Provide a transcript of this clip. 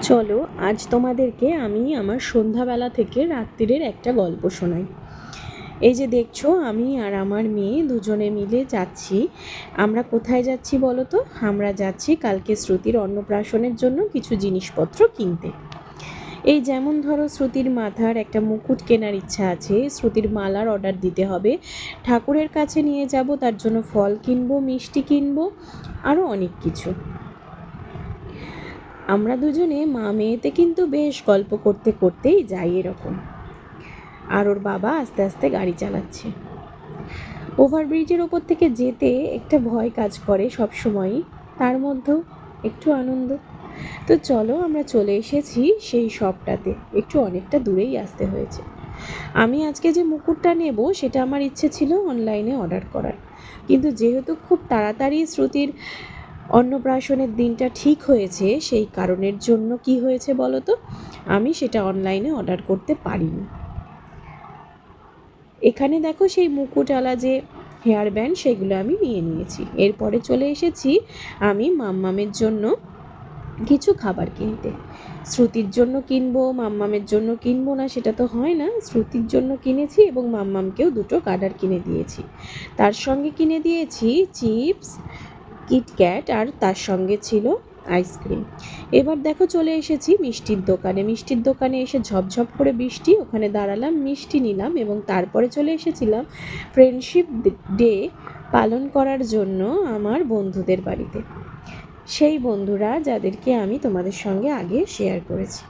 চলো আজ তোমাদেরকে আমি আমার সন্ধ্যাবেলা থেকে রাত্রিরের একটা গল্প শোনাই। এই যে দেখছো, আমি আর আমার মেয়ে দুজনে মিলে যাচ্ছি। আমরা কোথায় যাচ্ছি বলো তো? আমরা যাচ্ছি কালকে শ্রুতির অন্নপ্রাশনের জন্য কিছু জিনিসপত্র কিনতে। এই যেমন ধরো, শ্রুতির মাথার একটা মুকুট কেনার ইচ্ছা আছে, শ্রুতির মালার অর্ডার দিতে হবে, ঠাকুরের কাছে নিয়ে যাব, তার জন্য ফল কিনবো, মিষ্টি কিনবো, আরও অনেক কিছু। আমরা দুজনে মা মেয়েতে কিন্তু বেশ গল্প করতে করতেই যাই এরকম। আর ওর বাবা আস্তে আস্তে গাড়ি চালাচ্ছে। ওভারব্রিজের ওপর থেকে যেতে একটা ভয় কাজ করে সব সময়ই, তার মধ্যেও একটু আনন্দ। তো চলো, আমরা চলে এসেছি সেই শপটাতে। একটু অনেকটা দূরেই আসতে হয়েছে। আমি আজকে যে মুকুটটা নেব সেটা আমার ইচ্ছে ছিল অনলাইনে অর্ডার করার, কিন্তু যেহেতু খুব তাড়াতাড়ি শ্রুতির অন্নপ্রাশনের দিনটা ঠিক হয়েছে, সেই কারণের জন্য কি হয়েছে বলো তো, আমি সেটা অনলাইনে অর্ডার করতে পারিনি। এখানে দেখো, সেই মুকুটওয়ালা যে হেয়ার ব্যান্ড সেগুলো আমি নিয়ে নিয়েছি। এরপরে চলে এসেছি আমি মাম্মামের জন্য কিছু খাবার কিনতে। শ্রুতির জন্য কিনবো, মাম্মামের জন্য কিনবো না সেটা তো হয় না। শ্রুতির জন্য কিনেছি এবং মাম্মামকেও দুটো গার্ডার কিনে দিয়েছি। তার সঙ্গে কিনে দিয়েছি চিপস, কিটক্যাট, আর তার সঙ্গে ছিল আইসক্রিম। এবার দেখো, চলে এসেছি মিষ্টির দোকানে। মিষ্টির দোকানে এসে ঝপঝপ করে বৃষ্টি, ওখানে দাঁড়ালাম, মিষ্টি নিলাম এবং তারপরে চলে এসেছিলাম ফ্রেন্ডশিপ ডে পালন করার জন্য আমার বন্ধুদের বাড়িতে। সেই বন্ধুরা যাদেরকে আমি তোমাদের সঙ্গে আগে শেয়ার করেছি।